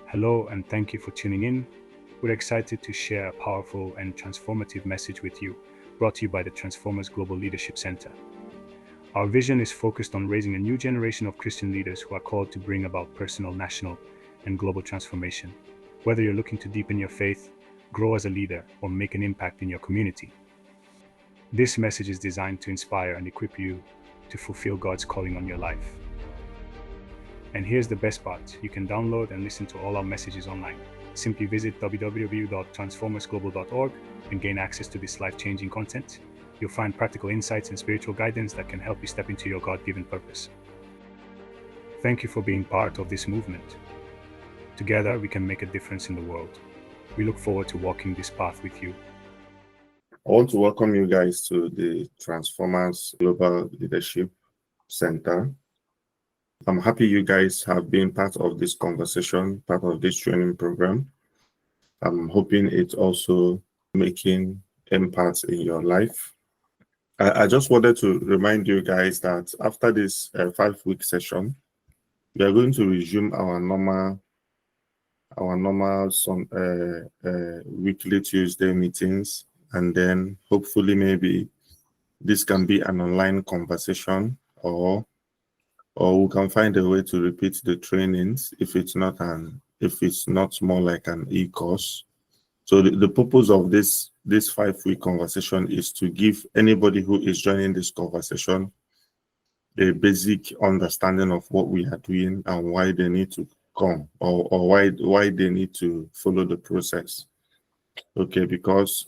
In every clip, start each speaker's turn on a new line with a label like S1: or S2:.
S1: Hello, and thank you for tuning in. We're excited to share a powerful and transformative message with you, brought to you by the Transformers Global Leadership Center. Our vision is focused on raising a new generation of Christian leaders who are called to bring about personal, national, and global transformation. Whether you're looking to deepen your faith, grow as a leader, or make an impact in your community, this message is designed to inspire and equip you to fulfill God's calling on your life. And here's the best part: you can download and listen to all our messages online. Simply visit www.transformersglobal.org and gain access to this life-changing content. You'll find practical insights and spiritual guidance that can help you step into your God-given purpose. Thank you for being part of this movement. Together, we can make a difference in the world. We look forward to walking this path with you.
S2: I want to welcome you guys to the Transformers Global Leadership Center. I'm happy you guys have been part of this conversation, part of this training program. I'm hoping it's also making impact in your life. I just wanted to remind you guys that after this 5-week session, we are going to resume our normal weekly Tuesday meetings, and then hopefully maybe this can be an online conversation, or we can find a way to repeat the trainings if it's not more like an e-course. So the purpose of this 5-week conversation is to give anybody who is joining this conversation a basic understanding of what we are doing and why they need to come, or why they need to follow the process. Okay, because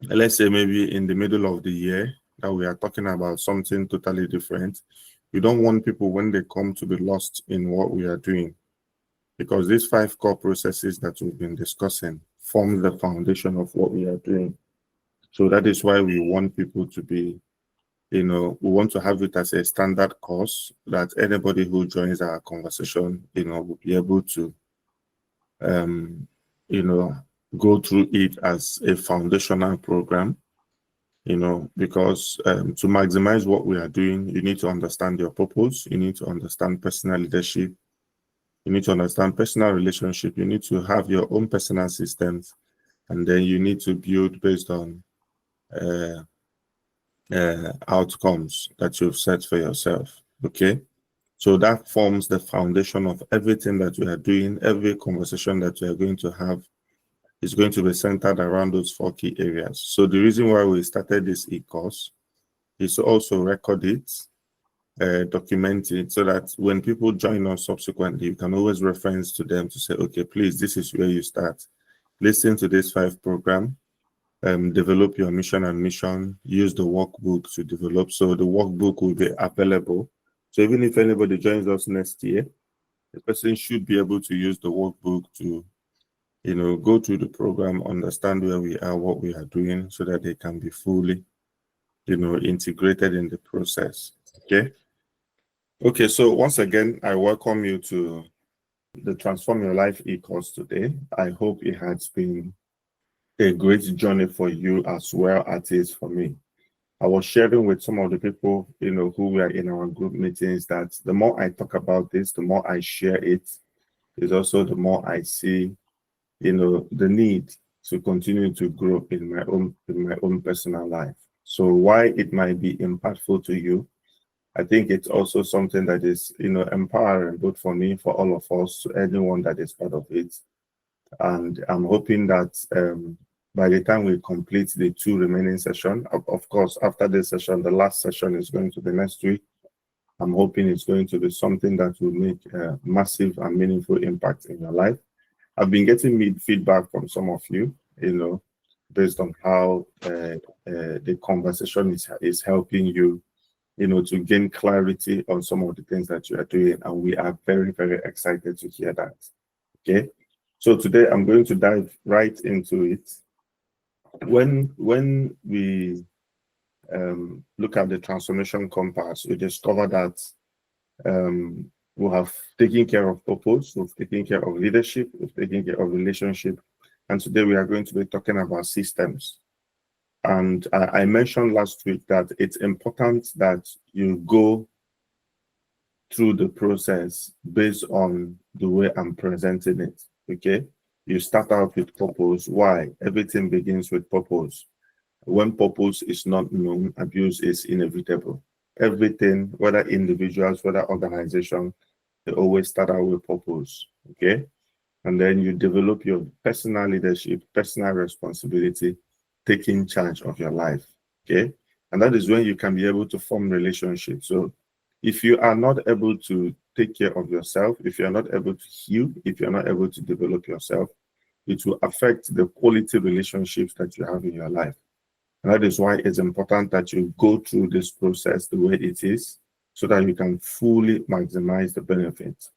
S2: let's say maybe in the middle of the year that we are talking about something totally different. We don't want people, when they come, to be lost in what we are doing, because these 5 core processes that we've been discussing form the foundation of what we are doing. So that is why we want people to be, we want to have it as a standard course that anybody who joins our conversation, will be able to, go through it as a foundational program. Because to maximize what we are doing, you need to understand your purpose, you need to understand personal leadership, you need to understand personal relationship, you need to have your own personal systems, and then you need to build based on outcomes that you've set for yourself. Okay, so that forms the foundation of everything that we are doing. Every conversation that we are going to have is going to be centered around those 4 key areas. So the reason why we started this e-course is to also record it, document it, so that when people join us subsequently, you can always reference to them to say, okay, please, this is where you start. Listen to this 5 program, develop your mission and mission, use the workbook to develop. So the workbook will be available. So even if anybody joins us next year, the person should be able to use the workbook to go through the program, understand where we are, what we are doing, so that they can be fully, integrated in the process. Okay, so once again, I welcome you to the Transform Your Life e-course today. I hope it has been a great journey for you as well as it is for me. I was sharing with some of the people, who were in our group meetings, that the more I talk about this, the more I share it, is also the more I see the need to continue to grow in my own personal life. So why it might be impactful to you, I think it's also something that is, empowering both for me, for all of us, to anyone that is part of it. And I'm hoping that by the time we complete the 2 remaining sessions, of course, after this session, the last session is going to be next week. I'm hoping it's going to be something that will make a massive and meaningful impact in your life. I've been getting feedback from some of you, based on how the conversation is helping you, to gain clarity on some of the things that you are doing. And we are very, very excited to hear that. Okay. So today I'm going to dive right into it. When we look at the transformation compass, we discover that we have taken care of purpose, we've taken care of leadership, we've taken care of relationship, and today we are going to be talking about systems. And I mentioned last week that it's important that you go through the process based on the way I'm presenting it. Okay, you start out with purpose. Why? Everything begins with purpose. When purpose is not known, abuse is inevitable. Everything, whether individuals, whether organization, they always start out with purpose. Okay, and then you develop your personal leadership, personal responsibility, taking charge of your life. Okay, and that is when you can be able to form relationships. So if you are not able to take care of yourself, if you're not able to heal, if you're not able to develop yourself, it will affect the quality relationships that you have in your life. And that is why it's important that you go through this process the way it is, so that you can fully maximize the benefits.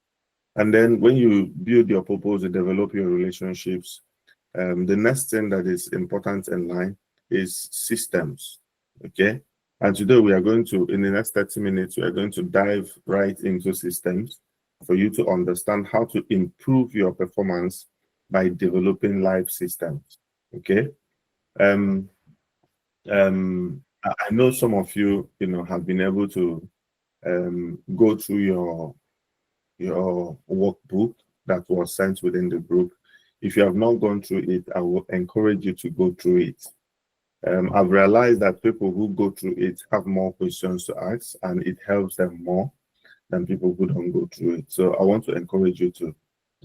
S2: And then when you build your purpose, you develop your relationships, the next thing that is important in line is systems. Okay. And today we are going to, in the next 30 minutes, we are going to dive right into systems for you to understand how to improve your performance by developing life systems. Okay. I know some of you, have been able to go through your workbook that was sent within the group. If you have not gone through it, I will encourage you to go through it. I've realized that people who go through it have more questions to ask, and it helps them more than people who don't go through it. So I want to encourage you to,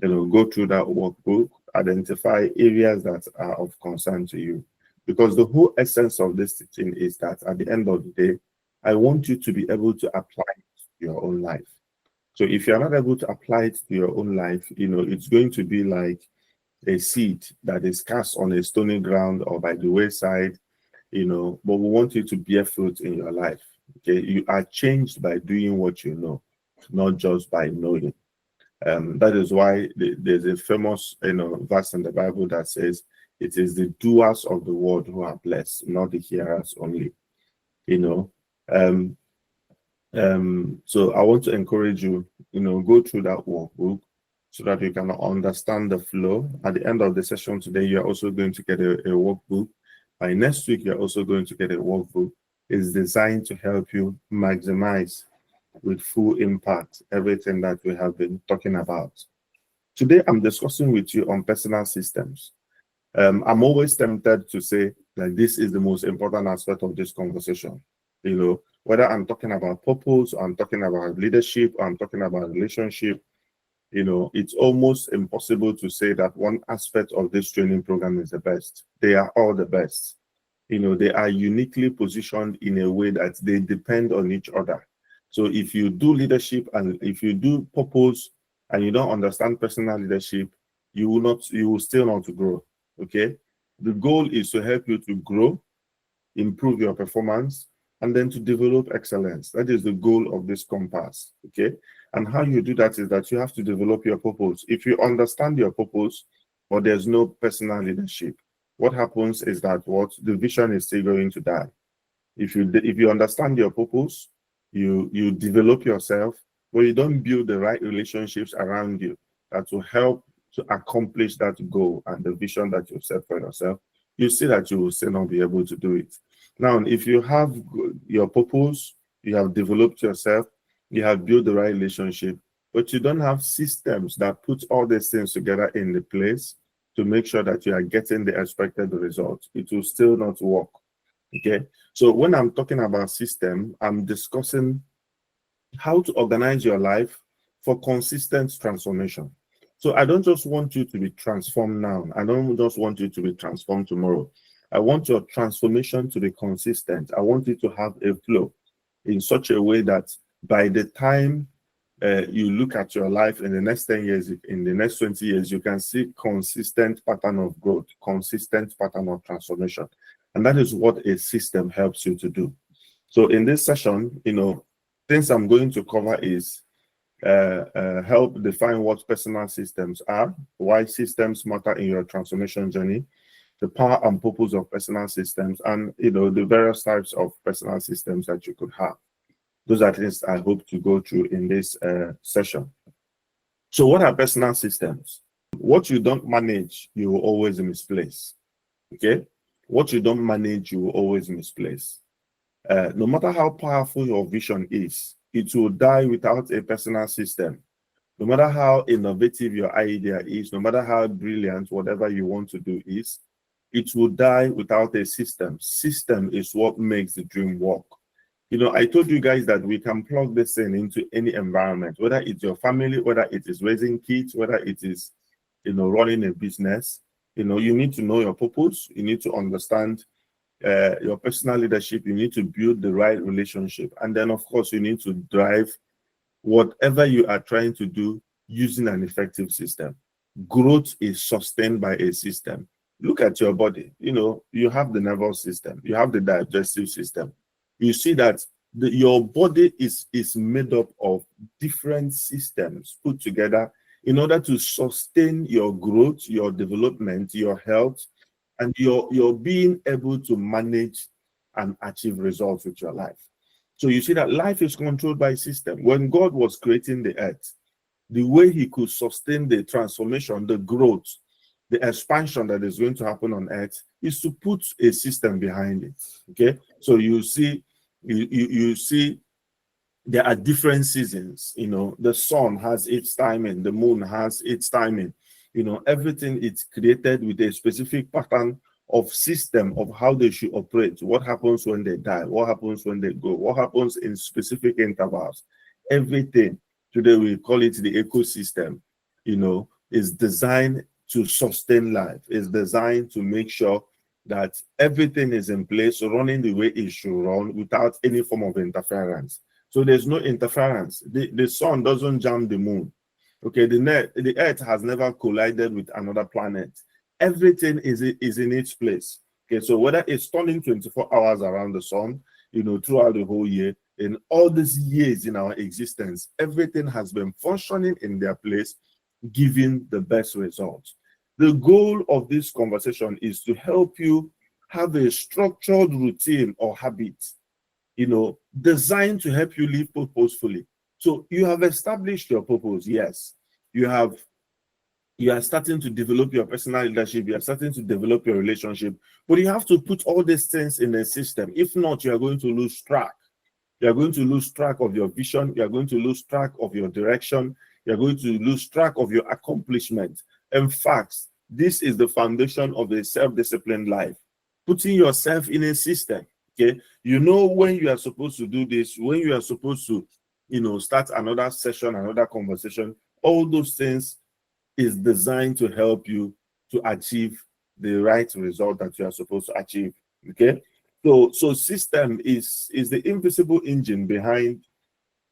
S2: go through that workbook, identify areas that are of concern to you. Because the whole essence of this teaching is that at the end of the day, I want you to be able to apply it to your own life. So if you're not able to apply it to your own life, it's going to be like a seed that is cast on a stony ground or by the wayside, but we want you to bear fruit in your life. Okay, you are changed by doing what you know, not just by knowing. That is why there's a famous, verse in the Bible that says, "It is the doers of the word who are blessed, not the hearers only." So I want to encourage you, go through that workbook so that you can understand the flow. At the end of the session today, you're also going to get a workbook. By next week, you're also going to get a workbook. It's designed to help you maximize with full impact everything that we have been talking about. Today, I'm discussing with you on personal systems. I'm always tempted to say that this is the most important aspect of this conversation. Whether I'm talking about purpose, or I'm talking about leadership, or I'm talking about relationship, it's almost impossible to say that one aspect of this training program is the best. They are all the best. They are uniquely positioned in a way that they depend on each other. So if you do leadership and if you do purpose and you don't understand personal leadership, you will still not grow. Okay. The goal is to help you to grow, improve your performance, and then to develop excellence. That is the goal of this compass. Okay. And how you do that is that you have to develop your purpose. If you understand your purpose, or there's no personal leadership, what happens is that the vision is still going to die. If you understand your purpose, you develop yourself, but you don't build the right relationships around you that will help to accomplish that goal and the vision that you've set for yourself, you see that you will still not be able to do it. Now, if you have your purpose, you have developed yourself, you have built the right relationship, but you don't have systems that put all these things together in the place to make sure that you are getting the expected result, it will still not work. Okay, so when I'm talking about system, I'm discussing how to organize your life for consistent transformation. So I don't just want you to be transformed now. I don't just want you to be transformed tomorrow. I want your transformation to be consistent. I want you to have a flow in such a way that by the time you look at your life in the next 10 years, in the next 20 years, you can see consistent pattern of growth, consistent pattern of transformation. And that is what a system helps you to do. So in this session, things I'm going to cover is help define what personal systems are, why systems matter in your transformation journey, the power and purpose of personal systems, and the various types of personal systems that you could have. Those are things I hope to go through in this session. So what are personal systems? What you don't manage, you will always misplace. Okay? What you don't manage, you will always misplace. No matter how powerful your vision is, it will die without a personal system. No matter how innovative your idea is, no matter how brilliant whatever you want to do is, it will die without a system. System is what makes the dream work. You know, I told you guys that we can plug this in into any environment, whether it's your family, whether it is raising kids, whether it is, you know, running a business. You know, you need to know your purpose. You need to understand your personal leadership. You need to build the right relationship. And then, of course, you need to drive whatever you are trying to do using an effective system. Growth is sustained by a system. Look at your body. You know, you have the nervous system, you have the digestive system. You see that your body is made up of different systems put together in order to sustain your growth, your development, your health, and your being able to manage and achieve results with your life. So you see that life is controlled by system. When God was creating the earth, the way he could sustain the transformation, the growth, the expansion that is going to happen on earth is to put a system behind it. Okay, so you see there are different seasons. You know, the sun has its timing, the moon has its timing. You know, everything is created with a specific pattern of system of how they should operate. What happens when they die? What happens when they go? What happens in specific intervals? Everything, today we call it the ecosystem, you know, is designed to sustain life, is designed to make sure that everything is in place, running the way it should run without any form of interference. So there's no interference. The sun doesn't jam the moon. Okay, the earth has never collided with another planet. Everything is in its place. Okay, so whether it's turning 24 hours around the sun, you know, throughout the whole year, in all these years in our existence, everything has been functioning in their place, giving the best results. The goal of this conversation is to help you have a structured routine or habit, you know, designed to help you live purposefully. So you have established your purpose, yes. You are starting to develop your personal leadership, you are starting to develop your relationship, but you have to put all these things in a system. If not, you are going to lose track. You are going to lose track of your vision, you are going to lose track of your direction, you are going to lose track of your accomplishment. In fact, this is the foundation of a self-disciplined life. Putting yourself in a system. Okay, you know when you are supposed to do this, when you are supposed to, you know, start another session, another conversation. All those things is designed to help you to achieve the right result that you are supposed to achieve. Okay, so system is the invisible engine behind,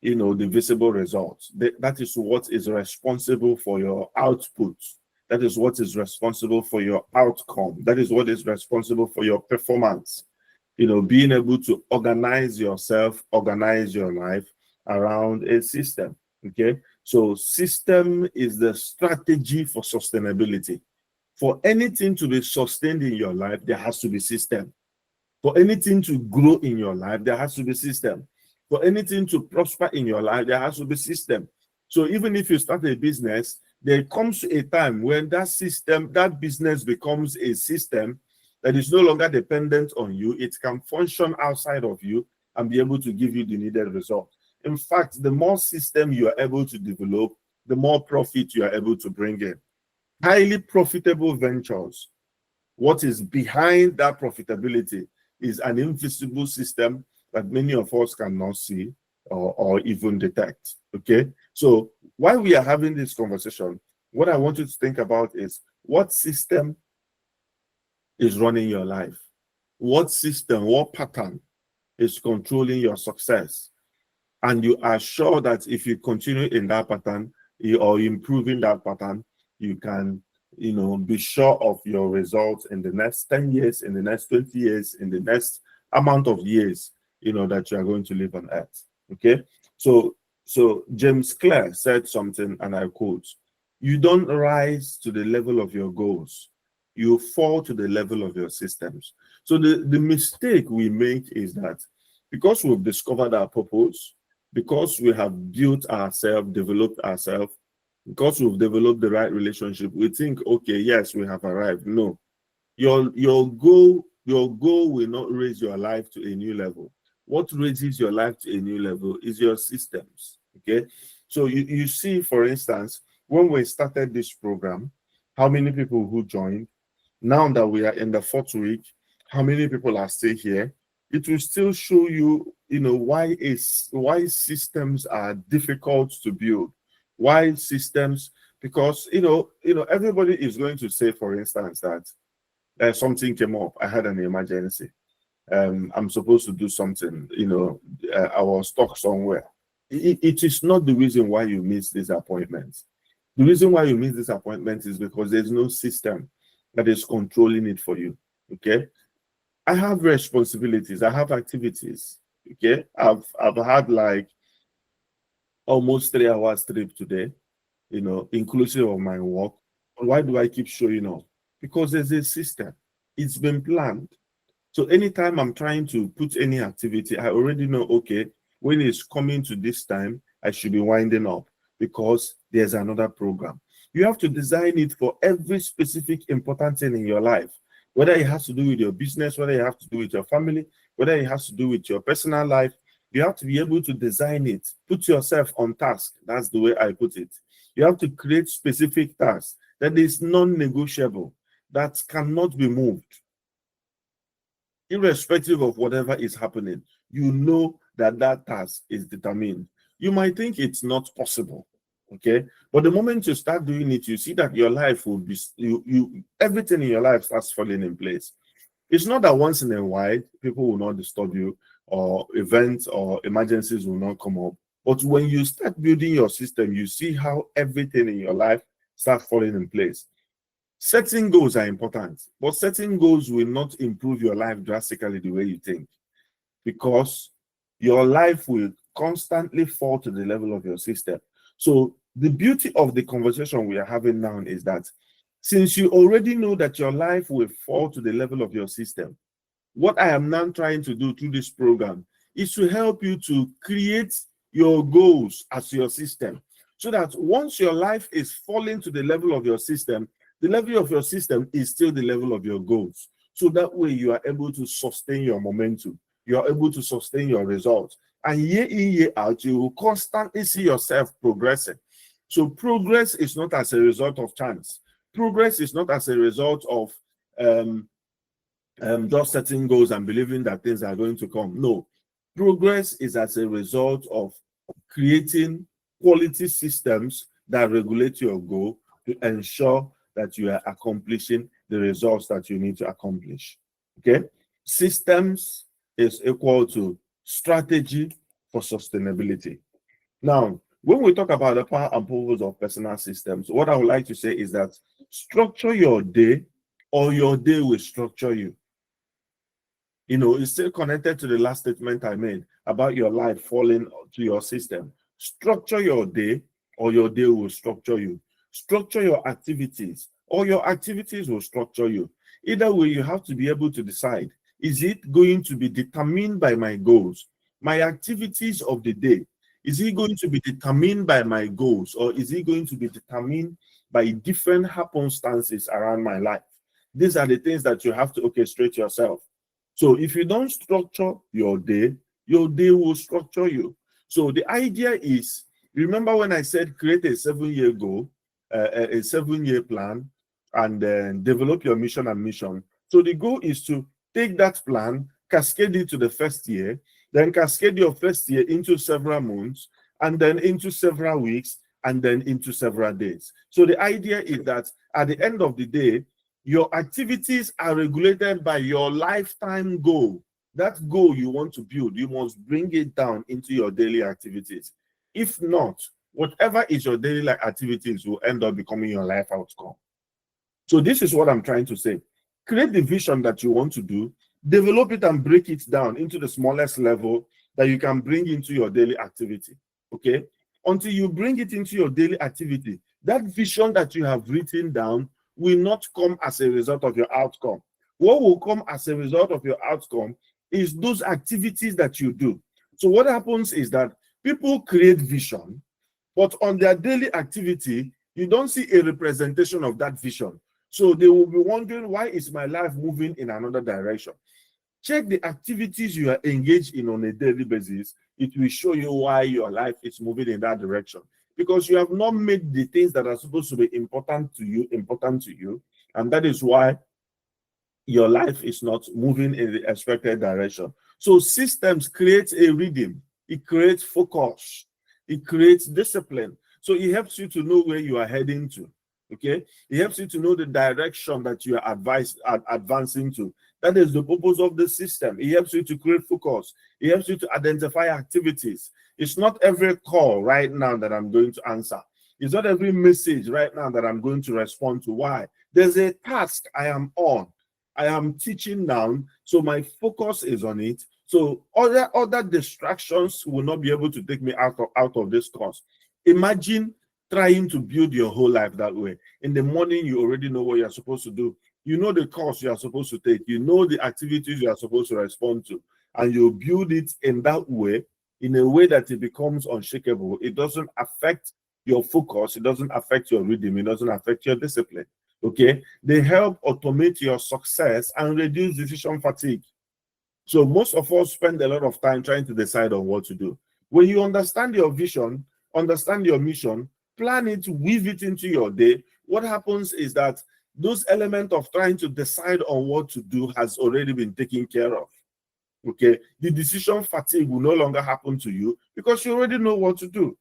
S2: you know, the visible results. That is what is responsible for your output. That is what is responsible for your outcome. That is what is responsible for your performance. You know, being able to organize yourself, organize your life around a system. Okay, so system is the strategy for sustainability. For anything to be sustained in your life, there has to be system. For anything to grow in your life, there has to be system. For anything to prosper in your life, there has to be system. So even if you start a business, there comes a time when that system, that business becomes a system that is no longer dependent on you. It can function outside of you and be able to give you the needed result. In fact, the more system you are able to develop, the more profit you are able to bring in. Highly profitable ventures, what is behind that profitability is an invisible system that many of us cannot see or even detect. Okay, so while we are having this conversation, what I want you to think about is what system is running your life? What system, what pattern is controlling your success? And you are sure that if you continue in that pattern or improving that pattern, you can, you know, be sure of your results in the next 10 years, in the next 20 years, in the next amount of years, you know, that you are going to live on earth. Okay, so James Clear said something, and I quote, "You don't rise to the level of your goals, you fall to the level of your systems." So the mistake we make is that because we've discovered our purpose, because we have built ourselves, developed ourselves, because we've developed the right relationship, we think, okay, yes, we have arrived. No, your goal will not raise your life to a new level. What raises your life to a new level is your systems. Okay, So you see, for instance, when we started this program, how many people who joined? Now that we are in the 4th week, how many people are still here? It will still show you, why systems are difficult to build. Why systems? Because everybody is going to say, for instance, that something came up. I had an emergency. I'm supposed to do something. I was stuck somewhere. It is not the reason why you miss this appointment. The reason why you miss this appointment is because there's no system that is controlling it for you. Okay, I have responsibilities. I have activities. Okay, I've had like almost 3 hours trip today. Inclusive of my work. Why do I keep showing up? Because there's a system. It's been planned. So anytime I'm trying to put any activity, I already know, okay, when it's coming to this time, I should be winding up because there's another program. You have to design it for every specific important thing in your life, whether it has to do with your business, whether it has to do with your family, whether it has to do with your personal life. You have to be able to design it, put yourself on task. That's the way I put it. You have to create specific tasks that is non-negotiable, that cannot be moved. Irrespective of whatever is happening, you know that task is determined. You might think it's not possible, okay? But the moment you start doing it, you see that your life will be, everything in your life starts falling in place. It's not that once in a while, people will not disturb you, or events or emergencies will not come up. But when you start building your system, you see how everything in your life starts falling in place. Setting goals are important, but setting goals will not improve your life drastically the way you think, because your life will constantly fall to the level of your system. So the beauty of the conversation we are having now is that since you already know that your life will fall to the level of your system, what I am now trying to do through this program is to help you to create your goals as your system, so that once your life is falling to the level of your system, the level of your system is still the level of your goals. So that way you are able to sustain your momentum. You are able to sustain your results. And year in, year out, you will constantly see yourself progressing. So progress is not as a result of chance. Progress is not as a result of just setting goals and believing that things are going to come. No. Progress is as a result of creating quality systems that regulate your goal to ensure that you are accomplishing the results that you need to accomplish. Okay? Systems is equal to strategy for sustainability. Now, when we talk about the power and purpose of personal systems, what I would like to say is that structure your day, or your day will structure you. It's still connected to the last statement I made about your life falling to your system. Structure your day, or your day will structure you. Structure your activities, or your activities will structure you. Either way, you have to be able to decide, is it going to be determined by my goals? My activities of the day, is it going to be determined by my goals, or is it going to be determined by different happenstances around my life? These are the things that you have to orchestrate yourself. So if you don't structure your day will structure you. So the idea is, remember when I said create a 7-year goal, a 7-year plan, and then develop your mission and mission. So the goal is to take that plan, cascade it to the first year, then cascade your first year into several months, and then into several weeks, and then into several days. So the idea is that at the end of the day, your activities are regulated by your lifetime goal. That goal you want to build, you must bring it down into your daily activities. If not, whatever is your daily activities will end up becoming your life outcome. So this is what I'm trying to say. Create the vision that you want to do, develop it and break it down into the smallest level that you can bring into your daily activity. Okay? Until you bring it into your daily activity, that vision that you have written down will not come as a result of your outcome. What will come as a result of your outcome is those activities that you do. So what happens is that people create vision, but on their daily activity, you don't see a representation of that vision. So they will be wondering, why is my life moving in another direction? Check the activities you are engaged in on a daily basis. It will show you why your life is moving in that direction. because you have not made the things that are supposed to be important to you. And that is why your life is not moving in the expected direction. So systems create a rhythm. It creates focus. It creates discipline. So it helps you to know where you are heading to. Okay, it helps you to know the direction that you are advancing to. That is the purpose of the system. It helps you to create focus. It helps you to identify activities. It's not every call right now that I'm going to answer. It's not every message right now that I'm going to respond to. Why? There's a task I am on. I am teaching now, so my focus is on it. So other distractions will not be able to take me out of this course. Imagine trying to build your whole life that way. In the morning, you already know what you're supposed to do. You know the course you are supposed to take. You know the activities you are supposed to respond to. And you build it in that way, in a way that it becomes unshakable. It doesn't affect your focus. It doesn't affect your rhythm. It doesn't affect your discipline. Okay? They help automate your success and reduce decision fatigue. So most of us spend a lot of time trying to decide on what to do. When you understand your vision, understand your mission, plan it, weave it into your day, what happens is that those elements of trying to decide on what to do has already been taken care of. Okay, the decision fatigue will no longer happen to you because you already know what to do.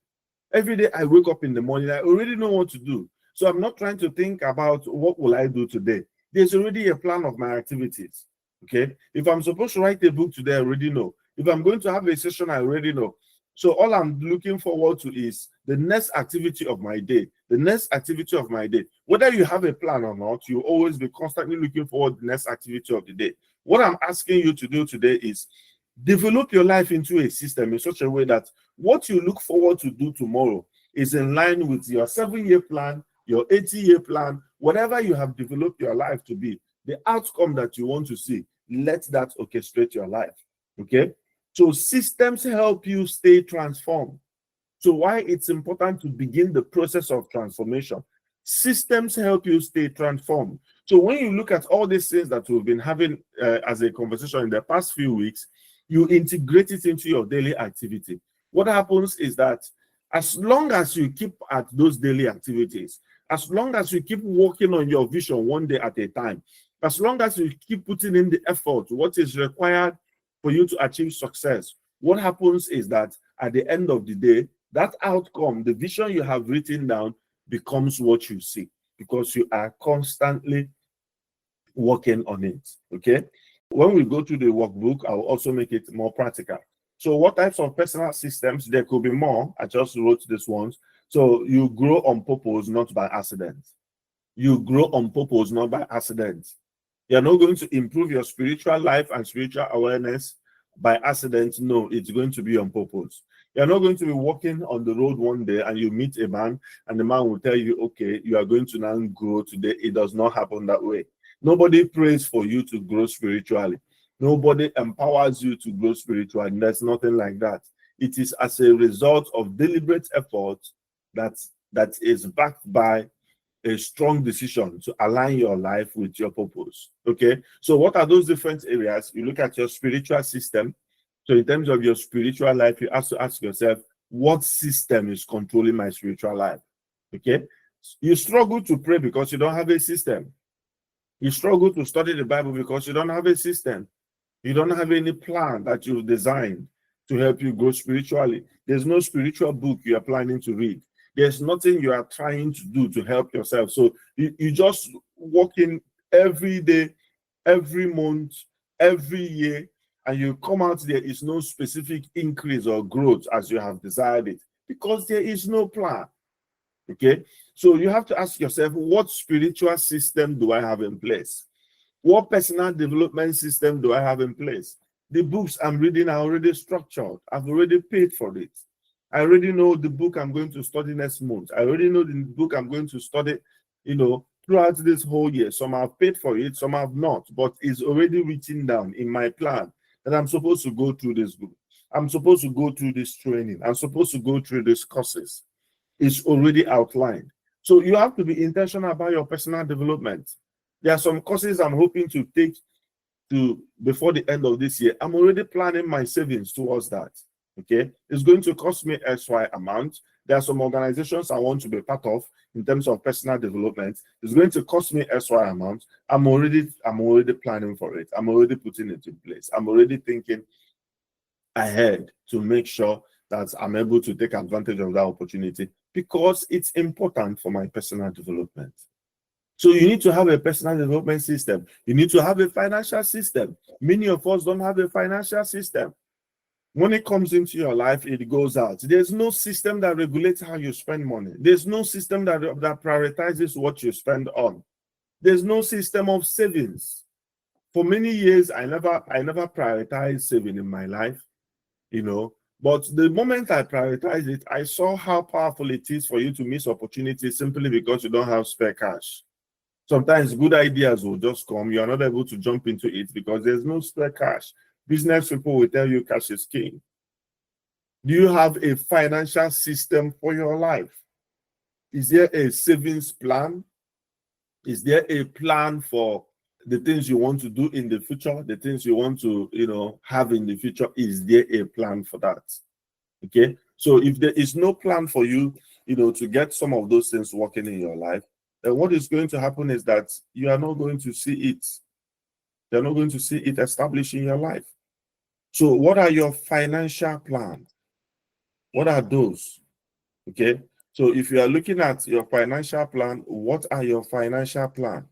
S2: Every day I wake up in the morning, I already know what to do. So I'm not trying to think about what will I do today. There's already a plan of my activities. Okay, if I'm supposed to write a book today, I already know. If I'm going to have a session, I already know. So all I'm looking forward to is the next activity of my day. The next activity of my day. Whether you have a plan or not, you'll always be constantly looking forward to the next activity of the day. What I'm asking you to do today is develop your life into a system in such a way that what you look forward to do tomorrow is in line with your 7-year plan, your 80-year plan, whatever you have developed your life to be, the outcome that you want to see, let that orchestrate your life. Okay? So systems help you stay transformed. So why it's important to begin the process of transformation. Systems help you stay transformed. So when you look at all these things that we've been having as a conversation in the past few weeks, you integrate it into your daily activity. What happens is that as long as you keep at those daily activities, as long as you keep working on your vision one day at a time, as long as you keep putting in the effort, what is required for you to achieve success, what happens is that at the end of the day, that outcome, the vision you have written down, becomes what you see because you are constantly working on it. Okay? When we go to the workbook, I'll also make it more practical. So what types of personal systems? There could be more. I just wrote this ones. So you grow on purpose, not by accident. You grow on purpose, not by accident. You're not going to improve your spiritual life and spiritual awareness by accident. No, it's going to be on purpose. You're not going to be walking on the road one day and you meet a man and the man will tell you, okay, you are going to now grow today. It does not happen that way. Nobody prays for you to grow spiritually. Nobody empowers you to grow spiritually. There's nothing like that. It is as a result of deliberate effort that is backed by a strong decision to align your life with your purpose. Okay, so what are those different areas? You look at your spiritual system. So in terms of your spiritual life, you have to ask yourself, what system is controlling my spiritual life? Okay, you struggle to pray because you don't have a system. You struggle to study the Bible because you don't have a system. You don't have any plan that you've designed to help you grow spiritually. There's no spiritual book you are planning to read. There's nothing you are trying to do to help yourself. So you just walk in every day, every month, every year, and you come out, there is no specific increase or growth as you have desired it because there is no plan. Okay, so you have to ask yourself, what spiritual system do I have in place? What personal development system do I have in place? The books I'm reading are already structured. I've already paid for it. I already know the book I'm going to study next month. I already know the book I'm going to study, throughout this whole year. Some have paid for it, some have not, but it's already written down in my plan that I'm supposed to go through this book. I'm supposed to go through this training. I'm supposed to go through these courses. It's already outlined. So you have to be intentional about your personal development. There are some courses I'm hoping to take before the end of this year. I'm already planning my savings towards that. Okay, it's going to cost me XY amount. There are some organizations I want to be part of in terms of personal development. It's going to cost me SY amount. I'm already planning for it. I'm already putting it in place. I'm already thinking ahead to make sure that I'm able to take advantage of that opportunity because it's important for my personal development. So you need to have a personal development system. You need to have a financial system. Many of us don't have a financial system. When it comes into your life, it goes out. There's no system that regulates how you spend money. There's no system that prioritizes what you spend on. There's no system of savings. For many years, I never prioritized saving in my life, you know. But the moment I prioritized it, I saw how powerful it is for you to miss opportunities simply because you don't have spare cash. Sometimes good ideas will just come. You are not able to jump into it because there's no spare cash. Business people will tell you cash is king. Do you have a financial system for your life? Is there a savings plan? Is there a plan for the things you want to do in the future? The things you want to, have in the future? Is there a plan for that? Okay. So if there is no plan for you, to get some of those things working in your life, then what is going to happen is that you are not going to see it. You're not going to see it established in your life. So what are your financial plans? What are those? Okay. So if you are looking at your financial plan, what are your financial plans?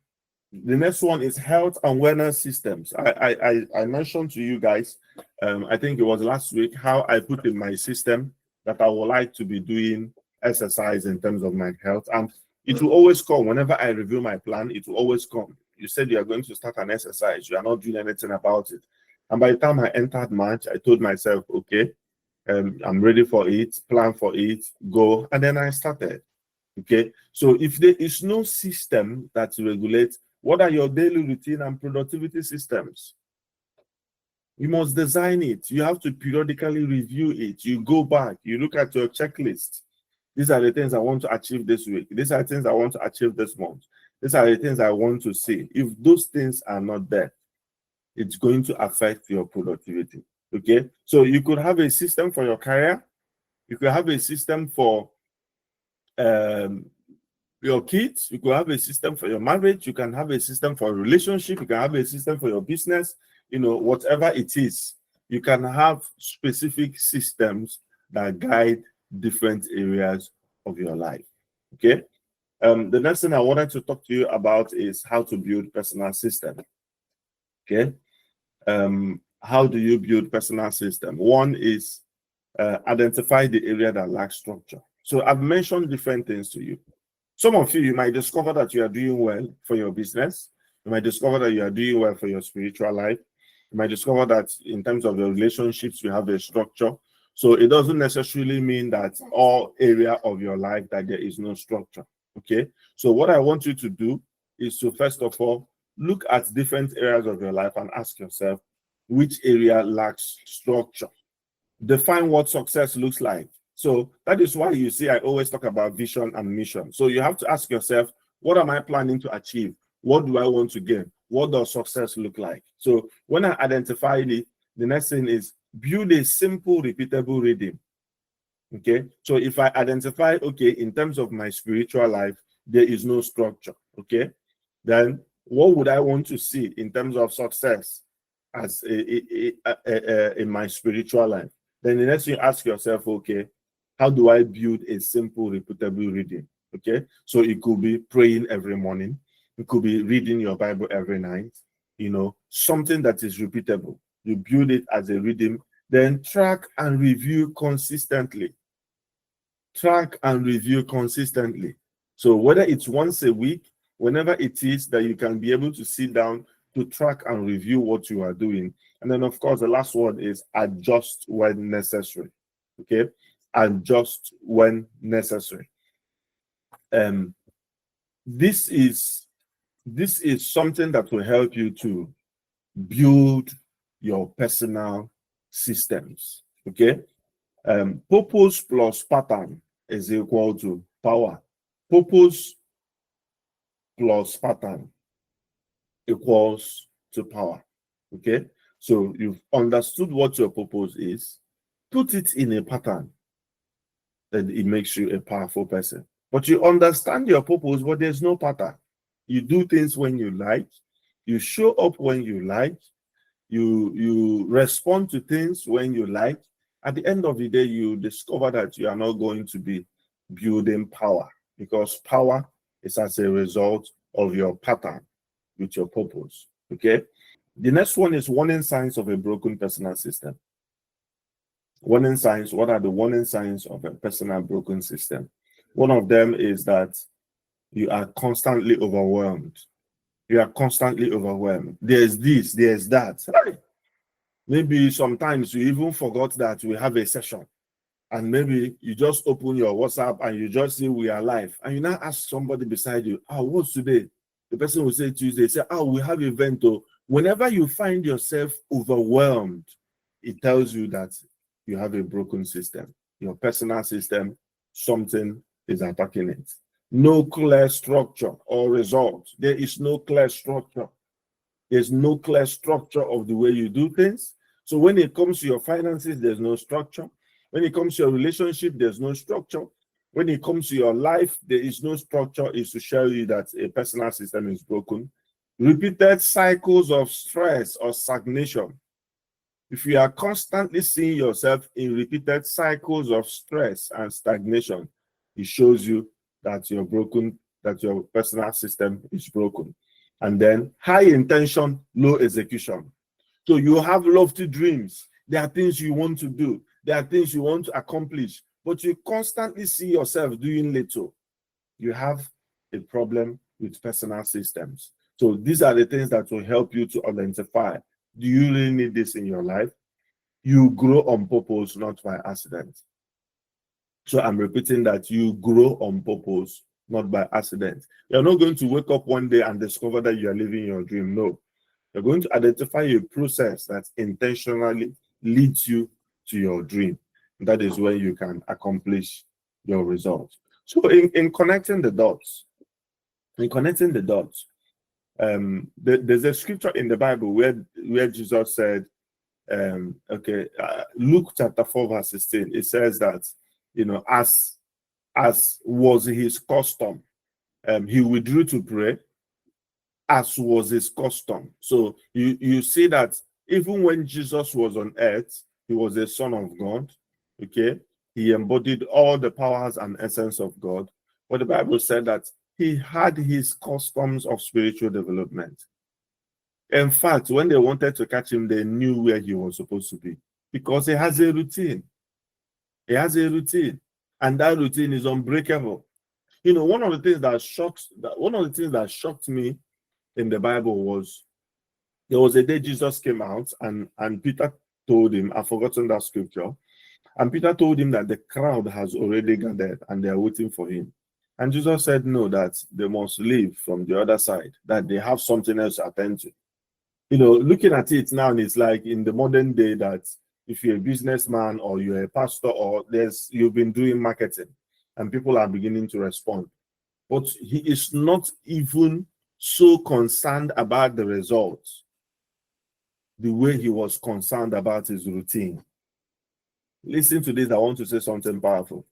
S2: The next one is health and wellness systems. I mentioned to you guys, I think it was last week, how I put in my system that I would like to be doing exercise in terms of my health. And it will always come whenever I review my plan. It will always come. You said you are going to start an exercise. You are not doing anything about it. And by the time I entered March, I told myself, okay, I'm ready for it, plan for it, go. And then I started. Okay. So if there is no system that regulates, what are your daily routine and productivity systems? You must design it. You have to periodically review it. You go back, you look at your checklist. These are the things I want to achieve this week. These are the things I want to achieve this month. These are the things I want to see. If those things are not there, it's going to affect your productivity. Okay. So you could have a system for your career. You could have a system for your kids. You could have a system for your marriage. You can have a system for a relationship. You can have a system for your business. Whatever it is, you can have specific systems that guide different areas of your life. Okay. The next thing I wanted to talk to you about is how to build personal system. Okay. How do you build personal system? One is identify the area that lacks structure. So I've mentioned different things to you. Some of you might discover that you are doing well for your business. You might discover that you are doing well for your spiritual life. You might discover that in terms of your relationships, you have a structure. So it doesn't necessarily mean that all area of your life that there is no structure. Okay. So what I want you to do is to, first of all, look at different areas of your life and ask yourself, which area lacks structure? Define what success looks like. So that is why you see I always talk about vision and mission. So you have to ask yourself, what am I planning to achieve? What do I want to get? What does success look like? So when I identify it, the next thing is build a simple, repeatable rhythm. Okay. So if I identify, okay, in terms of my spiritual life, there is no structure. Okay. Then what would I want to see in terms of success as in my spiritual life? Then the next thing you ask yourself, okay, how do I build a simple, repeatable reading? Okay, so it could be praying every morning. It could be reading your Bible every night. Something that is repeatable. You build it as a rhythm, then track and review consistently. Track and review consistently. So whether it's once a week, whenever it is that you can be able to sit down to track and review what you are doing. And then, of course, the last one is adjust when necessary. Okay, adjust when necessary. This is something that will help you to build your personal systems. Okay, purpose plus pattern is equal to power. Purpose plus pattern equals to power. Okay, so you've understood what your purpose is, put it in a pattern. then it makes you a powerful person. But you understand your purpose, but there's no pattern. You do things when you like, you show up when you like, you respond to things when you like. At the end of the day, you discover that you are not going to be building power, because power is as a result of your pattern with your purpose. Okay. The next one is warning signs of a broken personal system. Warning signs. What are the warning signs of a personal broken system? One of them is that you are constantly overwhelmed. You are constantly overwhelmed. There's this, there's that. Maybe sometimes you even forgot that we have a session, and maybe you just open your WhatsApp and you just see we are live, and you now ask somebody beside you, "Oh, what's today?" The person will say Tuesday. Say, "Oh, we have an event." Oh, whenever you find yourself overwhelmed, it tells you that you have a broken system. Your personal system, something is attacking it. No clear structure or result. There is no clear structure. There's no clear structure of the way you do things. So when it comes to your finances, there's no structure. When it comes to your relationship, there's no structure. When it comes to your life, there is no structure. Is to show you that a personal system is broken. Repeated cycles of stress or stagnation. If you are constantly seeing yourself in repeated cycles of stress and stagnation, it shows you that you're broken, that your personal system is broken. And then high intention, low execution. So you have lofty dreams. There are things you want to do. There are things you want to accomplish, but you constantly see yourself doing little. You have a problem with personal systems. So these are the things that will help you to identify. Do you really need this in your life? You grow on purpose, not by accident. So I'm repeating that you grow on purpose, not by accident. You're not going to wake up one day and discover that you are living your dream. No. You're going to identify a process that intentionally leads you to your dream. That is where you can accomplish your results. So in connecting the dots, there's a scripture in the Bible where Jesus said, Luke chapter 4 verse 16, it says that, as was his custom, he withdrew to pray, as was his custom. So you see that even when Jesus was on earth, he was a son of God. Okay, he embodied all the powers and essence of God. But the Bible said that he had his customs of spiritual development. In fact, when they wanted to catch him, they knew where he was supposed to be, because he has a routine. He has a routine, and that routine is unbreakable. One of the things that shocked me in the Bible was, there was a day Jesus came out and Peter told him, I've forgotten that scripture, and Peter told him that the crowd has already gathered and they are waiting for him. And Jesus said no, that they must leave from the other side, that they have something else to attend to. Looking at it now, it's like in the modern day that if you're a businessman or you're a pastor or you've been doing marketing and people are beginning to respond. But he is not even so concerned about the results the way he was concerned about his routine. Listen to this, I want to say something powerful.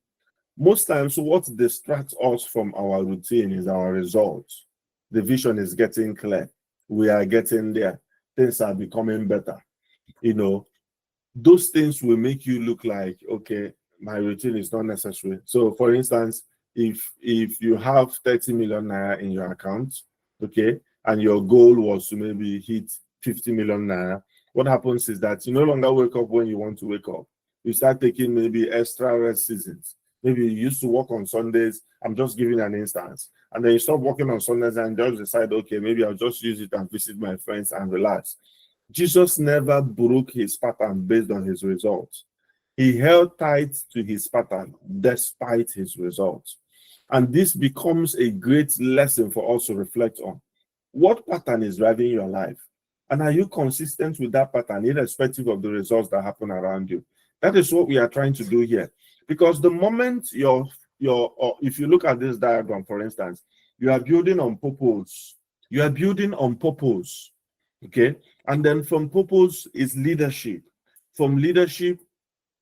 S2: Most times, what distracts us from our routine is our results. The vision is getting clear. We are getting there. Things are becoming better. Those things will make you look like, okay, my routine is not necessary. So, for instance, if you have 30 million naira in your account, okay, and your goal was to maybe hit 50 million naira, what happens is that you no longer wake up when you want to wake up. You start taking maybe extra rest seasons. Maybe you used to work on Sundays. I'm just giving an instance. And then you stop working on Sundays and just decide, okay, maybe I'll just use it and visit my friends and relax. Jesus never broke his pattern based on his results. He held tight to his pattern despite his results. And this becomes a great lesson for us to reflect on. What pattern is driving your life? And are you consistent with that pattern, irrespective of the results that happen around you? That is what we are trying to do here. Because the moment if you look at this diagram, for instance, you are building on purpose. You are building on purpose. Okay? And then from purpose is leadership. From leadership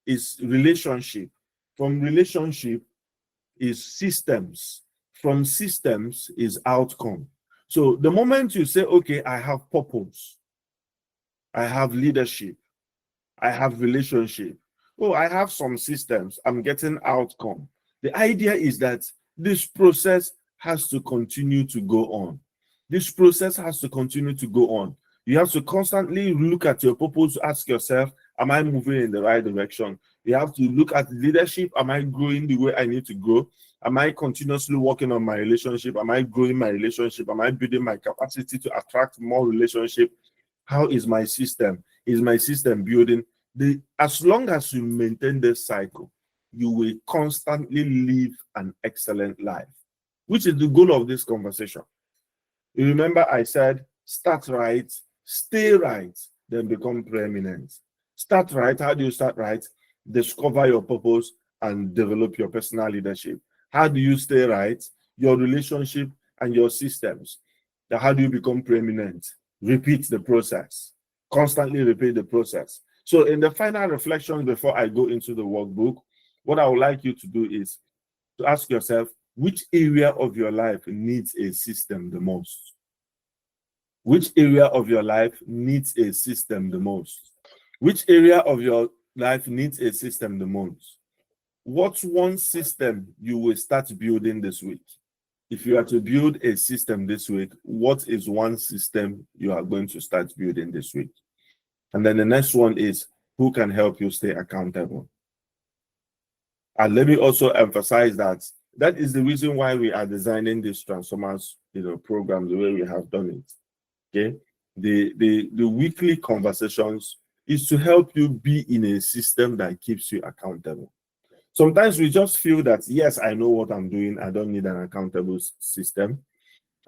S2: is relationship. from relationship is systems. From systems is outcome. So the moment you say, okay, I have purpose, I have leadership, I have relationship, oh, I have some systems, I'm getting outcome. The idea is that this process has to continue to go on. This process has to continue to go on. You have to constantly look at your purpose, ask yourself, am I moving in the right direction? You have to look at leadership. Am I growing the way I need to grow? Am I continuously working on my relationship? Am I growing my relationship? Am I building my capacity to attract more relationship? How is my system? Is my system building? As long as you maintain this cycle, you will constantly live an excellent life, which is the goal of this conversation. You remember I said, start right, stay right, then become preeminent. Start right. How do you start right? Discover your purpose and develop your personal leadership. How do you stay right? Your relationship and your systems. Now, how do you become preeminent? Repeat the process. Constantly repeat the process. So in the final reflection before I go into the workbook, what I would like you to do is to ask yourself, which area of your life needs a system the most? Which area of your life needs a system the most? Which area of your life needs a system the most? What's one system you will start building this week? If you are to build a system this week, what is one system you are going to start building this week? And then the next one is, who can help you stay accountable? And let me also emphasize that that is the reason why we are designing this Transformers, program the way we have done it. Okay, the weekly conversations is to help you be in a system that keeps you accountable. Sometimes we just feel that, yes, I know what I'm doing, I don't need an accountable system.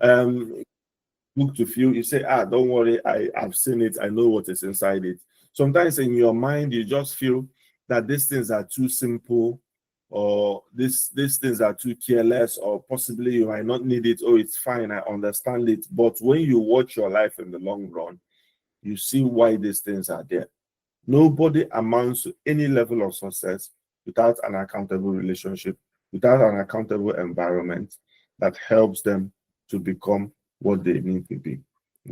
S2: Look to feel, you say, don't worry, I've seen it, I know what is inside it. Sometimes in your mind, you just feel that these things are too simple, or these things are too careless, or possibly you might not need it. Oh, it's fine, I understand it. But when you watch your life in the long run, you see why these things are there. Nobody amounts to any level of success without an accountable relationship, without an accountable environment that helps them to become what they need to be.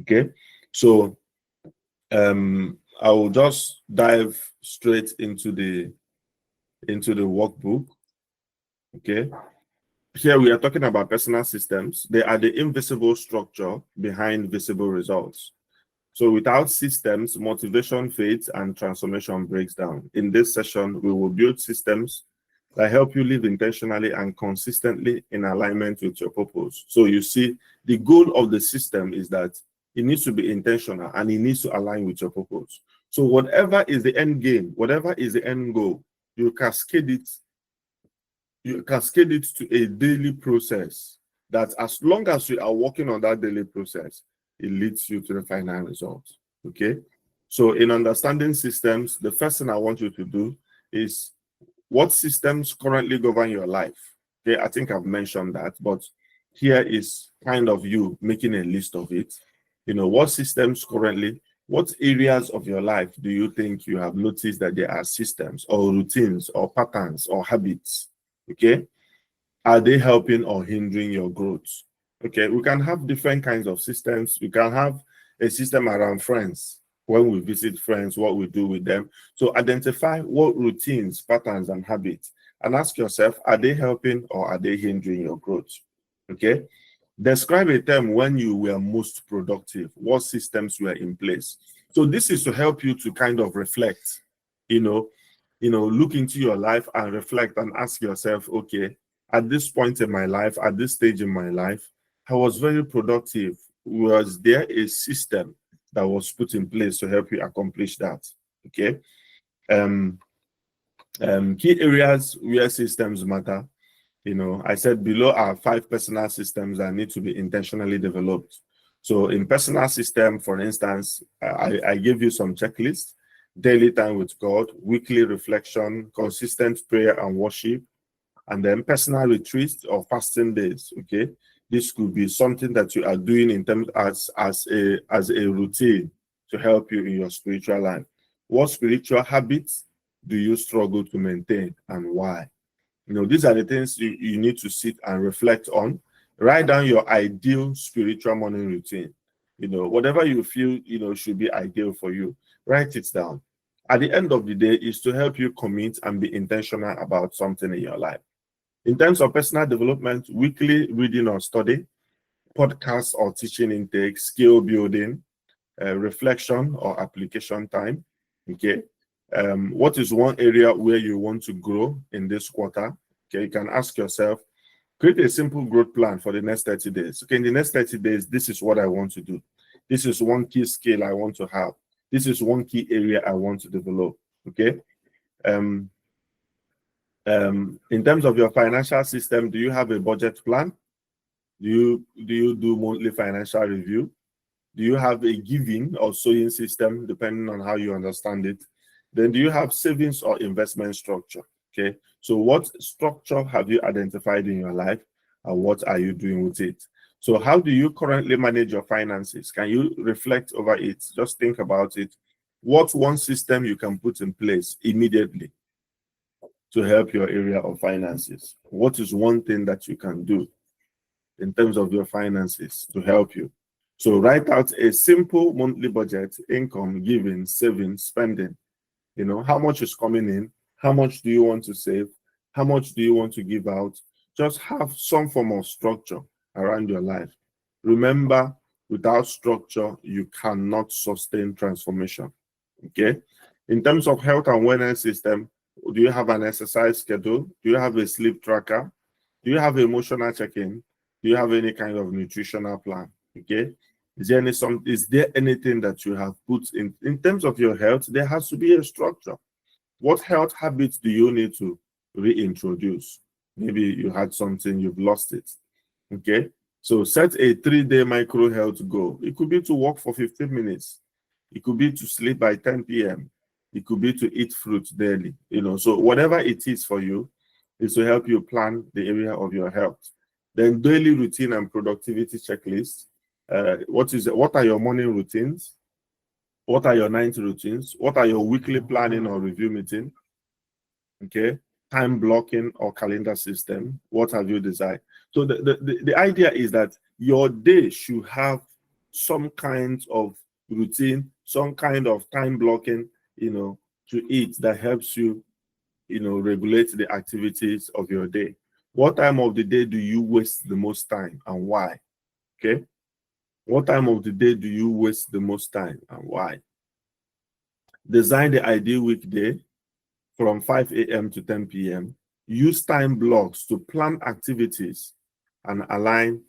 S2: Okay, so I will just dive straight into the workbook. Okay, here we are talking about personal systems. They are the invisible structure behind visible results. So without systems, motivation fades and transformation breaks down. In this session, we will build systems that help you live intentionally and consistently in alignment with your purpose. So you see, the goal of the system is that it needs to be intentional and it needs to align with your purpose. So whatever is the end game, whatever is the end goal, you cascade it to a daily process that, as long as you are working on that daily process, it leads you to the final result. Okay, so in understanding systems, the first thing I want you to do is, what systems currently govern your life? Okay, I think I've mentioned that, but here is kind of you making a list of it. What systems currently, what areas of your life do you think you have noticed that there are systems or routines or patterns or habits? Okay, are they helping or hindering your growth? Okay, we can have different kinds of systems. We can have a system around friends. When we visit friends, what we do with them. So identify what routines, patterns, and habits, and ask yourself, are they helping or are they hindering your growth? Okay, describe a time when you were most productive. What systems were in place? So this is to help you to kind of reflect, look into your life and reflect and ask yourself, okay, at this point in my life, at this stage in my life, I was very productive. Was there a system that was put in place to help you accomplish that? Okay. Key areas where systems matter. I said below are 5 personal systems that need to be intentionally developed. So in personal system, for instance, I gave you some checklists: daily time with God, weekly reflection, consistent prayer and worship, and then personal retreats or fasting days. Okay, this could be something that you are doing in terms as a routine to help you in your spiritual life. What spiritual habits do you struggle to maintain and why? These are the things you need to sit and reflect on. Write down your ideal spiritual morning routine. Whatever you feel, should be ideal for you. Write it down. At the end of the day, is to help you commit and be intentional about something in your life. In terms of personal development, weekly reading or study, podcasts or teaching intake, skill building, reflection or application time. Okay. What is one area where you want to grow in this quarter? Okay, you can ask yourself, create a simple growth plan for the next 30 days. Okay, in the next 30 days, this is what I want to do. This is one key skill I want to have. This is one key area I want to develop. Okay. In terms of your financial system, do you have a budget plan? Do you do monthly financial review? Do you have a giving or sowing system, depending on how you understand it? Then do you have savings or investment structure? Okay, so what structure have you identified in your life and what are you doing with it? So how do you currently manage your finances? Can you reflect over it? Just think about it. What's one system you can put in place immediately to help your area of finances? What is one thing that you can do in terms of your finances to help you? So write out a simple monthly budget: income, giving, saving, spending. How much is coming in? How much do you want to save? How much do you want to give out? Just have some form of structure around your life. Remember, without structure, you cannot sustain transformation. Okay? In terms of health and wellness system, do you have an exercise schedule? Do you have a sleep tracker? Do you have emotional check-in? Do you have any kind of nutritional plan? Okay? Is there anything that you have put in terms of your health? There has to be a structure. What health habits do you need to reintroduce? Maybe you had something, you've lost it. Okay, so set a 3-day micro health goal. It could be to walk for 15 minutes. It could be to sleep by 10 p.m. It could be to eat fruit daily. So whatever it is for you is to help you plan the area of your health. Then daily routine and productivity checklist. What are your morning routines? What are your night routines? What are your weekly planning or review meeting? Okay, time blocking or calendar system. What have you designed? So the idea is that your day should have some kind of routine, some kind of time blocking, to it that helps you, regulate the activities of your day. What time of the day do you waste the most time and why? Okay. What time of the day do you waste the most time and why? Design the ideal weekday from 5 a.m. to 10 p.m. Use time blocks to plan activities and align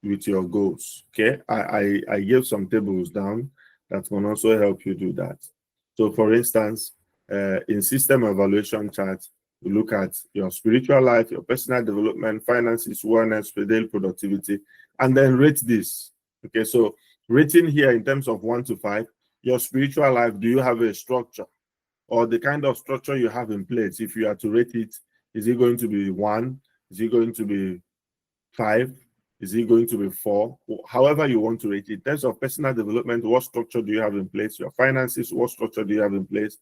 S2: with your goals. Okay, I gave some tables down that can also help you do that. So for instance, in system evaluation chart, you look at your spiritual life, your personal development, finances, wellness, daily productivity, and then rate this. Okay, so rating here in terms of 1 to 5, your spiritual life, do you have a structure? Or the kind of structure you have in place, if you are to rate it, is it going to be 1? Is it going to be 5? Is it going to be 4? However you want to rate it. In terms of personal development, what structure do you have in place? Your finances, what structure do you have in place?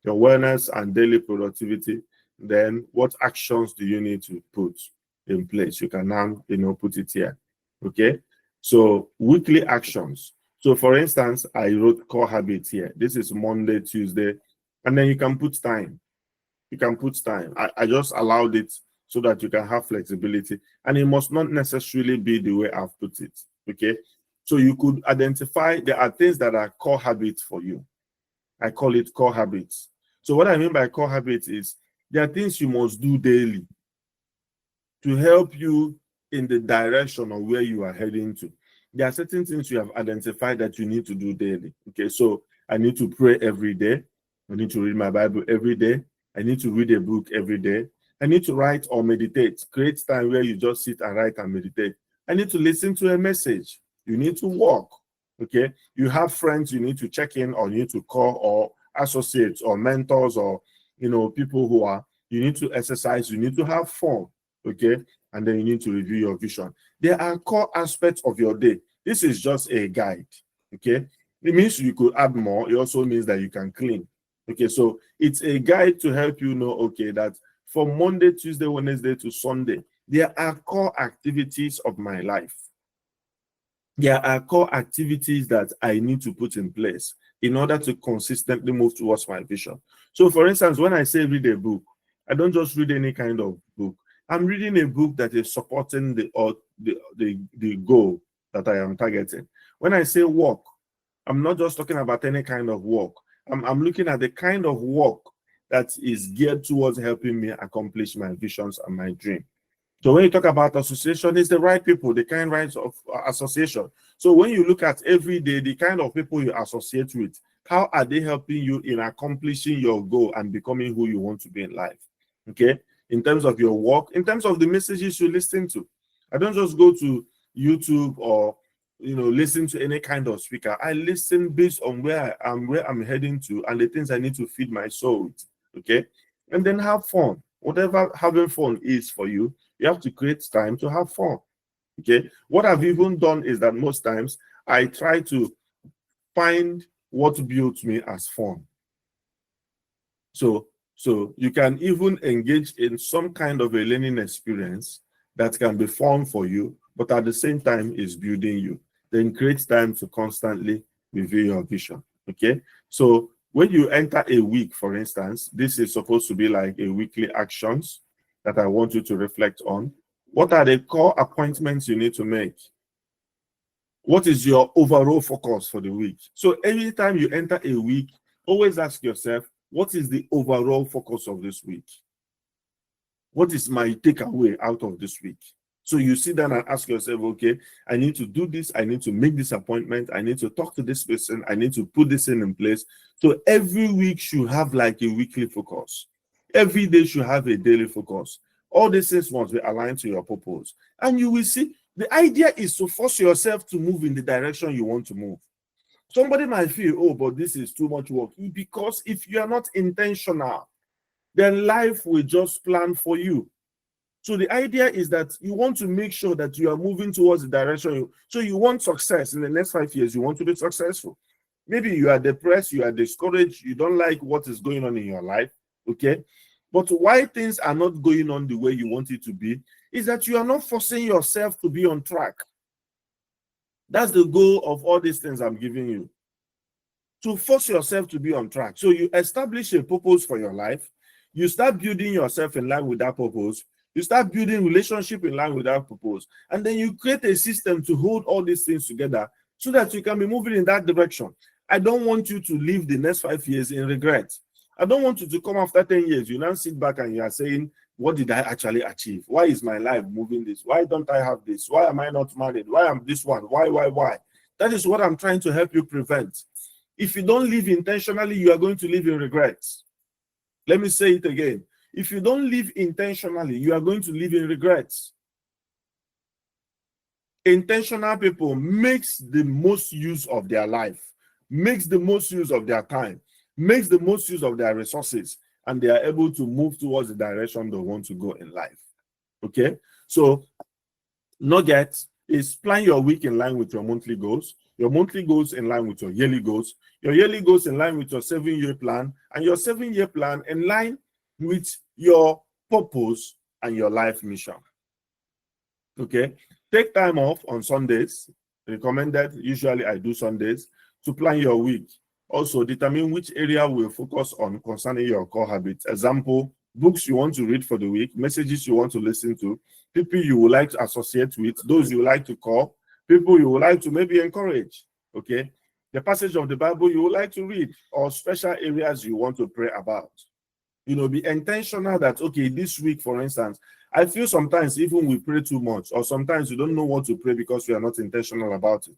S2: Your wellness and daily productivity. Then what actions do you need to put in place? You can now, put it here. Okay. So weekly actions. So for instance, I wrote core habits here. This is Monday, Tuesday, and then you can put time. You can put time. I just allowed it so that you can have flexibility, and it must not necessarily be the way I've put it. Okay. So you could identify there are things that are core habits for you. I call it core habits. So what I mean by core habits is there are things you must do daily to help you in the direction of where you are heading to. There are certain things you have identified that you need to do daily. Okay, so I need to pray every day. I need to read my Bible every day. I need to read a book every day. I need to write or meditate. Create time where you just sit and write and meditate. I need to listen to a message. You need to walk. Okay, you have friends you need to check in or you need to call, or associates or mentors, or people who are, you need to exercise, you need to have fun. Okay, and then you need to review your vision. There are core aspects of your day. This is just a guide. Okay, it means you could add more. It also means that you can clean. Okay, so it's a guide to help you know, okay, that from Monday, Tuesday, Wednesday to Sunday, there are core activities of my life. There are core activities that I need to put in place in order to consistently move towards my vision. So, for instance, when I say read a book, I don't just read any kind of book. I'm reading a book that is supporting the goal that I am targeting. When I say work, I'm not just talking about any kind of work. I'm looking at the kind of work that is geared towards helping me accomplish my visions and my dream. So when you talk about association, it's the right people, the kind rights of association. So when you look at every day, the kind of people you associate with, how are they helping you in accomplishing your goal and becoming who you want to be in life? Okay, in terms of your work, in terms of the messages you listen to. I don't just go to YouTube or listen to any kind of speaker. I listen based on where I'm heading to, and the things I need to feed my soul with. Okay, and then have fun. Whatever having fun is for you, you have to create time to have fun. Okay, what I've even done is that most times I try to find what builds me as fun. So you can even engage in some kind of a learning experience that can be fun for you, but at the same time is building you. Then create time to constantly review your vision. Okay, so when you enter a week, for instance, this is supposed to be like a weekly actions that I want you to reflect on. What are the core appointments you need to make? What is your overall focus for the week? So every time you enter a week, always ask yourself, what is the overall focus of this week? What is my takeaway out of this week? So you sit down and ask yourself, okay, I need to do this. I need to make this appointment. I need to talk to this person. I need to put this in place. So every week should have like a weekly focus. Every day should have a daily focus. All these things must be aligned to your purpose. And you will see, the idea is to force yourself to move in the direction you want to move. Somebody might feel, oh, but this is too much work. Because if you are not intentional, then life will just plan for you. So the idea is that you want to make sure that you are moving towards the direction. So you want success in the next 5 years. You want to be successful. Maybe you are depressed, you are discouraged, you don't like what is going on in your life, okay? But why things are not going on the way you want it to be is that you are not forcing yourself to be on track. That's the goal of all these things I'm giving you. To force yourself to be on track. So you establish a purpose for your life. You start building yourself in line with that purpose. You start building relationship in line with that purpose. And then you create a system to hold all these things together so that you can be moving in that direction. I don't want you to live the next 5 years in regret. I don't want you to come after 10 years. You now sit back and you are saying, what did I actually achieve? Why is my life moving this? Why don't I have this? Why am I not married? Why am this one? Why? That is what I'm trying to help you prevent. If you don't live intentionally, you are going to live in regrets. Let me say it again. If you don't live intentionally, you are going to live in regrets. Intentional people makes the most use of their life, makes the most use of their time, makes the most use of their resources, and they are able to move towards the direction they want to go in life. Okay? So, nugget is plan your week in line with your monthly goals, your monthly goals in line with your yearly goals in line with your 7-year plan, and your 7-year plan in line with your purpose and your life mission. Okay? Take time off on Sundays. Recommended, usually I do Sundays, to plan your week. Also, determine which area will focus on concerning your core habits. Example, books you want to read for the week, messages you want to listen to, people you would like to associate with, those you would like to call, people you would like to maybe encourage. Okay? The passage of the Bible you would like to read, or special areas you want to pray about. Be intentional that, okay, this week, for instance, I feel sometimes even we pray too much, or sometimes you don't know what to pray because we are not intentional about it.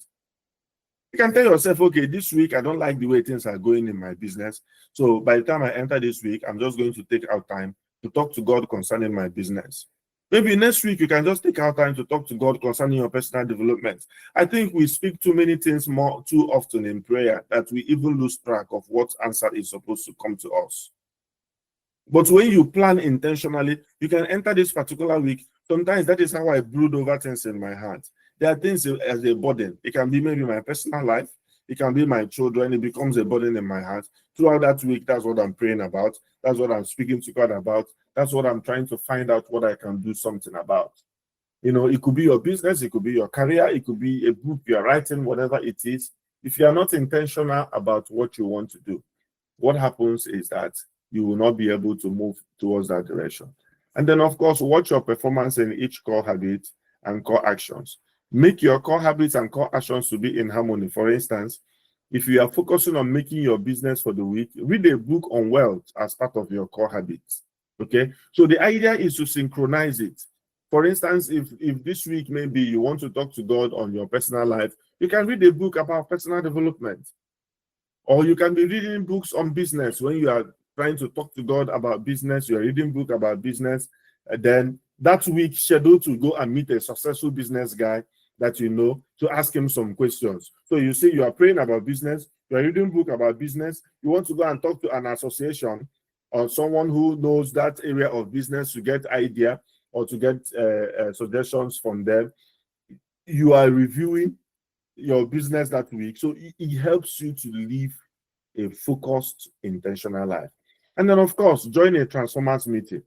S2: You can tell yourself, okay, this week I don't like the way things are going in my business. So by the time I enter this week, I'm just going to take out time to talk to God concerning my business. Maybe next week you can just take out time to talk to God concerning your personal development. I think we speak too many things too often in prayer that we even lose track of what answer is supposed to come to us. But when you plan intentionally, you can enter this particular week. Sometimes that is how I brood over things in my heart. There are things as a burden. It can be maybe my personal life. It can be my children. It becomes a burden in my heart. Throughout that week, that's what I'm praying about. That's what I'm speaking to God about. That's what I'm trying to find out what I can do something about. You know, it could be your business, it could be your career, it could be a book you're writing, whatever it is. If you are not intentional about what you want to do, what happens is that you will not be able to move towards that direction. And then, of course, watch your performance in each core habit and core actions. Make your core habits and core actions to be in harmony. For instance, if you are focusing on making your business for the week, read a book on wealth as part of your core habits. Okay, so the idea is to synchronize it. For instance, if this week maybe you want to talk to God on your personal life, you can read a book about personal development. Or you can be reading books on business. When you are trying to talk to God about business, you're reading book about business, and then that week schedule to go and meet a successful business guy that you know to ask him some questions. So you see, you are praying about business, you're reading book about business, you want to go and talk to an association or someone who knows that area of business to get idea or to get suggestions from them. You are reviewing your business that week, so it helps you to live a focused, intentional life. And then, of course, join a Transformers meeting.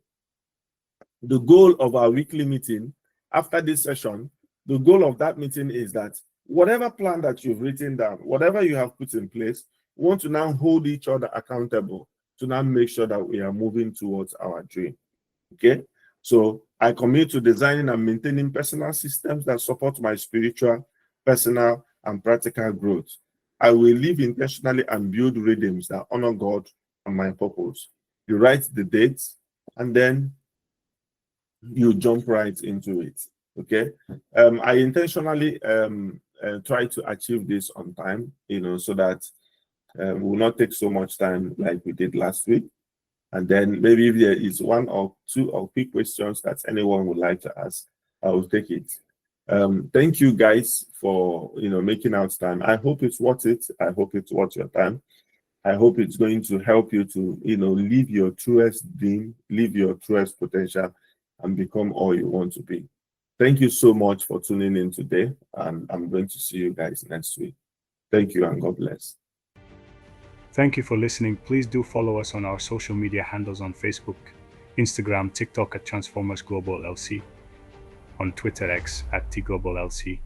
S2: The goal of our weekly meeting, after this session, the goal of that meeting is that whatever plan that you've written down, whatever you have put in place, we want to now hold each other accountable to now make sure that we are moving towards our dream. Okay, so I commit to designing and maintaining personal systems that support my spiritual, personal, and practical growth. I will live intentionally and build rhythms that honor God and my purpose. You write the dates and then you jump right into it. Okay, I intentionally try to achieve this on time, so that we will not take so much time like we did last week. And then maybe if there is one or two or quick questions that anyone would like to ask, I will take it. Thank you guys for making out time. I hope it's worth it. I hope it's worth your time. I hope it's going to help you to live your truest dream, live your truest potential, and become all you want to be. Thank you so much for tuning in today, and I'm going to see you guys next week. Thank you and God bless.
S1: Thank you for listening. Please do follow us on our social media handles on Facebook, Instagram, TikTok at Transformers Global LC, on Twitter X at TGlobalLC,